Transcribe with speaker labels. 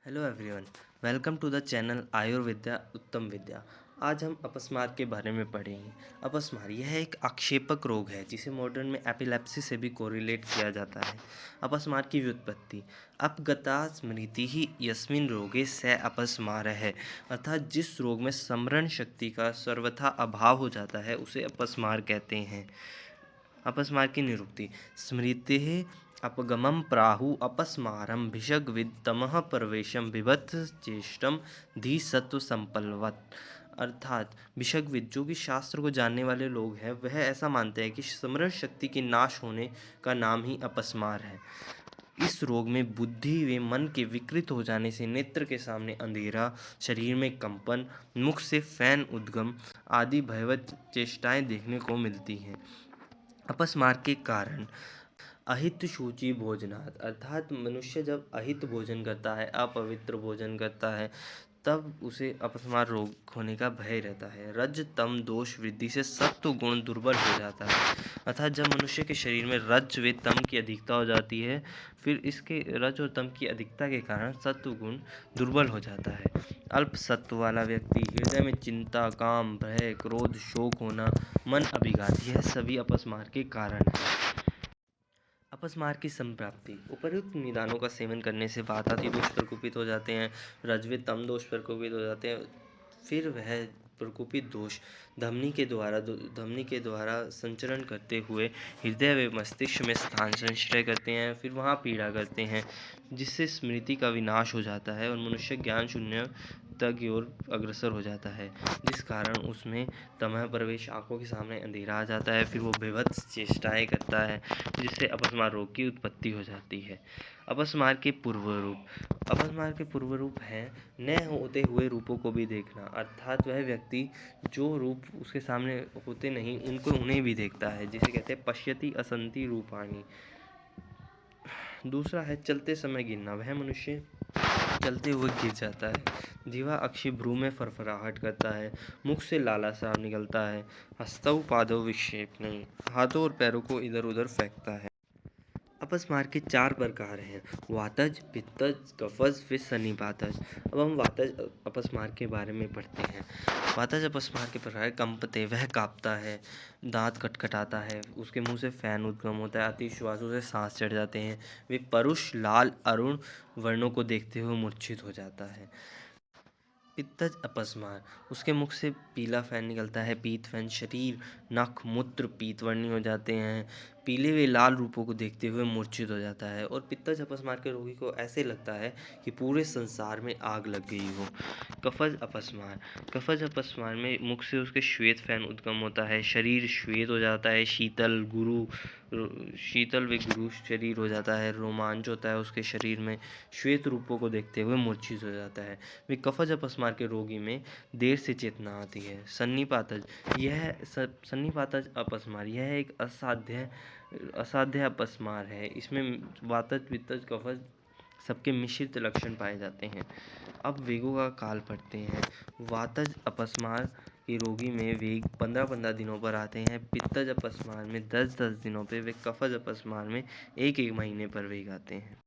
Speaker 1: Hello everyone, welcome to the channel Ayurvidya Uttam Vidya. आज हम अपस्मार के बारे में पढ़ेंगे। अपस्मार यह एक आक्षेपक रोग है जिसे मॉडर्न में एपिलेप्सी से भी कोरिलेट किया जाता है। अपस्मार की व्युत्पत्ति अपगता स्मृति ही यस्मिन रोगे स अपस्मार है, अर्थात जिस रोग में स्मरण शक्ति का सर्वथा अभाव हो जाता है उसे अपस्मार कहते हैं। अपस्मार की निरुक्ति स्मृति अपगमं प्राहु अपस्मारं भिषग्विद तमः प्रवेशम बिभत्स चेष्टम धी सत्व संपल्वत। अर्थात भिषग्विद जो कि शास्त्र को जानने वाले लोग हैं वह ऐसा मानते हैं कि स्मरण शक्ति के नाश होने का नाम ही अपस्मार है। इस रोग में बुद्धि व मन के विकृत हो जाने से नेत्र के सामने अंधेरा, शरीर में कंपन, मुख से फैन उद्गम आदि भयवत चेष्टाएं देखने को मिलती हैं। अपस्मार के कारण अहित शुचि भोजनात्, अर्थात मनुष्य जब अहित भोजन करता है, अपवित्र भोजन करता है, तब उसे अपस्मार रोग होने का भय रहता है। रज तम दोष वृद्धि से सत्व गुण दुर्बल हो जाता है, अर्थात जब मनुष्य के शरीर में रज व तम की अधिकता हो जाती है, फिर इसके रज और तम की अधिकता के कारण सत्व गुण दुर्बल हो जाता है। अल्प सत्व वाला व्यक्ति, हृदय में चिंता, काम, भय, क्रोध, शोक होना, मन अभिघात, यह सभी अपस्मार के कारण है। अपस्मार की संप्राप्ति उपर्युक्त निदानों का सेवन करने से वातादि दोष प्रकोपित हो जाते हैं, रजवित तम दोष प्रकोपित हो जाते हैं। फिर वह प्रकोपित दोष धमनी के द्वारा संचरण करते हुए हृदय व मस्तिष्क में स्थान संचय करते हैं, फिर वहाँ पीड़ा करते हैं, जिससे स्मृति का विनाश हो जाता है और मनुष्य ज्ञान शून्यता की ओर अग्रसर हो जाता है, जिस कारण उसमें तमः प्रवेश, आंखों के सामने अंधेरा आ जाता है। फिर वो बेभत्स चेष्टाएं करता है, जिससे अपस्मार रोग की उत्पत्ति हो जाती है। अपस्मार के पूर्व रूप हैं न होते हुए रूपों को भी देखना, अर्थात वह व्यक्ति जो रूप उसके सामने होते नहीं उन्हें भी देखता है, जिसे कहते हैं पश्यति असंति रूपाणि। दूसरा है चलते समय गिरना, वह मनुष्य चलते हुए गिर जाता है। जीवा अक्षि भ्रू में फरफराहट करता है, मुख से लाला साफ निकलता है, हस्तौ पादौ विक्षेप नहीं, हाथों और पैरों को इधर उधर फेंकता है। अपस्मार के 4 प्रकार हैं, वातज, पित्तज, कफज, फिर सन्निपातज। अब हम वातज अपस्मार के बारे में पढ़ते हैं। वातज अपस्मार के प्रकार कंपते, वह कांपता है, दांत कटकटाता है, उसके मुंह से फैन उद्गम होता है, अति श्वासों से सांस चढ़ जाते हैं, वे परुष लाल अरुण वर्णों को देखते हुए मूर्छित हो जाता है। पित्तज अपस्मार, उसके मुख से पीला फैन निकलता है, पीत फैन, शरीर, नख, मूत्र पीतवर्णी हो जाते हैं, पीले व लाल रूपों को देखते हुए मूर्छित हो जाता है। और पित्तज अपस्मार के रोगी को ऐसे लगता है कि पूरे संसार में आग लग गई हो। कफज अपस्मार में मुख से उसके श्वेत फैन उद्गम होता है, शरीर श्वेत हो जाता है, शीतल व गुरु शरीर हो जाता है, रोमांच होता है उसके शरीर में, श्वेत रूपों को देखते हुए मूर्छित हो जाता है। वे कफज अपस्मार के रोगी में देर से चेतना आती है। सन्निपातज अपस्मार यह एक असाध्य अपस्मार है। इसमें वातज, पित्तज, कफज सबके मिश्रित लक्षण पाए जाते हैं। अब वेगों का काल पढ़ते हैं। वातज अपस्मार के रोगी में वेग 15-15 दिनों पर आते हैं, पित्तज अपस्मार में 10-10 दिनों पर, वे कफज अपस्मार में 1-1 महीने पर वेग आते हैं।